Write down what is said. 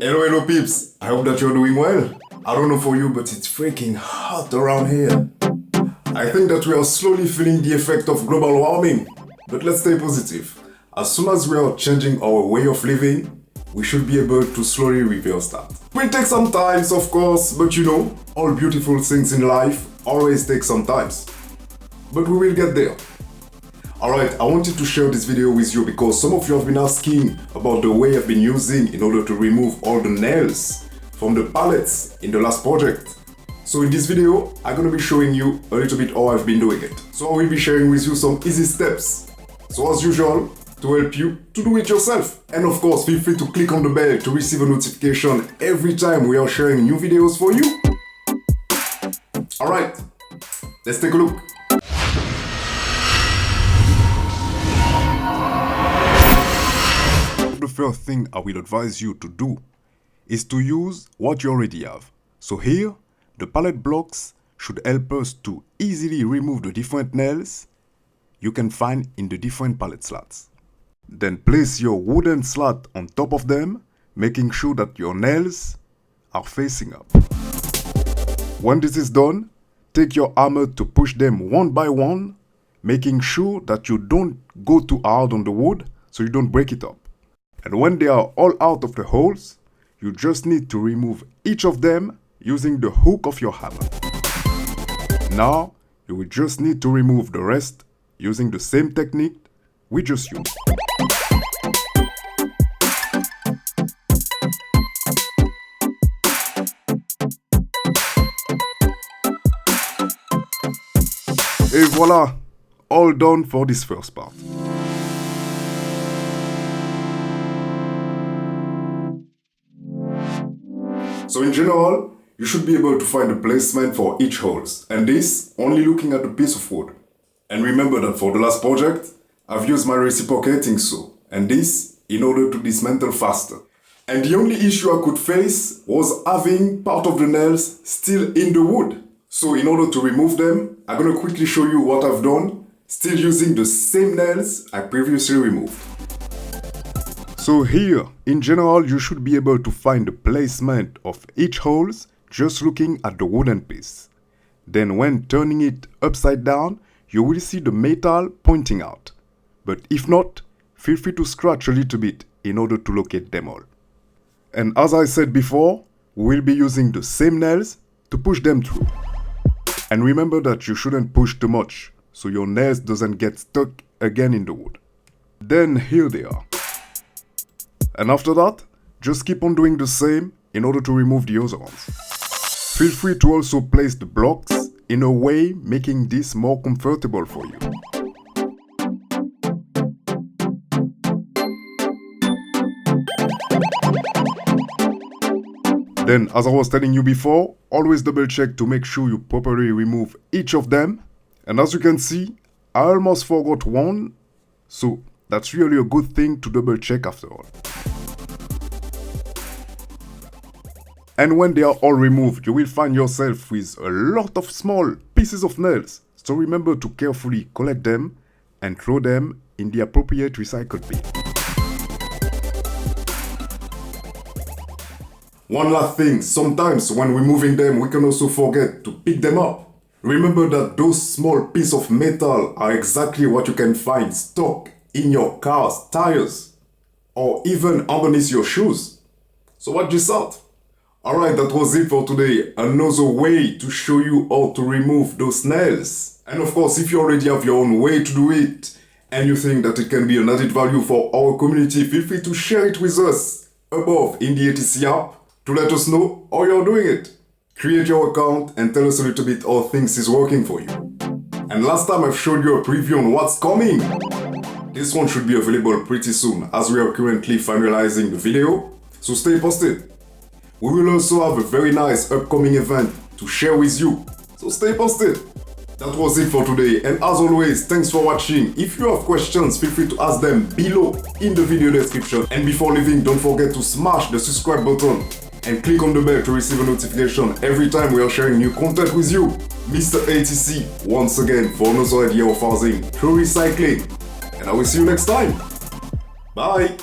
Hello peeps, I hope that you're doing well. I don't know for you, but it's freaking hot around here. I think that we are slowly feeling the effect of global warming, but let's stay positive. As soon as we are changing our way of living, we should be able to slowly reverse that. Will take some time, of course, but you know, all beautiful things in life always take some time. But we will get there. Alright, I wanted to share this video with you because some of you have been asking about the way I've been using in order to remove all the nails from the pallets in the last project. So in this video, I'm gonna be showing you a little bit how I've been doing it. So I will be sharing with you some easy steps. So as usual, to help you to do it yourself. And of course, feel free to click on the bell to receive a notification every time we are sharing new videos for you. Alright, let's take a look. The first thing I will advise you to do is to use what you already have. So here, the pallet blocks should help us to easily remove the different nails you can find in the different pallet slats. Then place your wooden slat on top of them, making sure that your nails are facing up. When this is done, take your hammer to push them one by one, making sure that you don't go too hard on the wood so you don't break it up. And when they are all out of the holes, you just need to remove each of them using the hook of your hammer. Now, you will just need to remove the rest using the same technique we just used. Et voila, all done for this first part. So in general, you should be able to find a placement for each holes, and this only looking at the piece of wood. And remember that for the last project, I've used my reciprocating saw, and this in order to dismantle faster. And the only issue I could face was having part of the nails still in the wood. So in order to remove them, I'm gonna quickly show you what I've done, still using the same nails I previously removed. So here, in general, you should be able to find the placement of each holes just looking at the wooden piece. Then when turning it upside down, you will see the metal pointing out. But if not, feel free to scratch a little bit in order to locate them all. And as I said before, we will be using the same nails to push them through. And remember that you shouldn't push too much, so your nails doesn't get stuck again in the wood. Then here they are. And after that, just keep on doing the same in order to remove the other ones. Feel free to also place the blocks in a way making this more comfortable for you. Then, as I was telling you before, always double check to make sure you properly remove each of them. And as you can see, I almost forgot one, so that's really a good thing to double check after all. And when they are all removed, you will find yourself with a lot of small pieces of nails. So remember to carefully collect them and throw them in the appropriate recycled bin. One last thing, sometimes when removing them, we can also forget to pick them up. Remember that those small pieces of metal are exactly what you can find stuck in your car's tires or even underneath your shoes. So what do you thought? Alright, that was it for today. Another way to show you how to remove those nails. And of course, if you already have your own way to do it and you think that it can be an added value for our community, feel free to share it with us above in the ATC app to let us know how you're doing it. Create your account and tell us a little bit how things is working for you. And last time I've showed you a preview on what's coming. This one should be available pretty soon as we are currently finalizing the video, so stay posted. We will also have a very nice upcoming event to share with you, so stay posted. That was it for today, and as always, thanks for watching. If you have questions, feel free to ask them below in the video description. And before leaving, don't forget to smash the subscribe button and click on the bell to receive a notification every time we are sharing new content with you. Mr. ATC, once again for another idea of housing through recycling. And I will see you next time. Bye!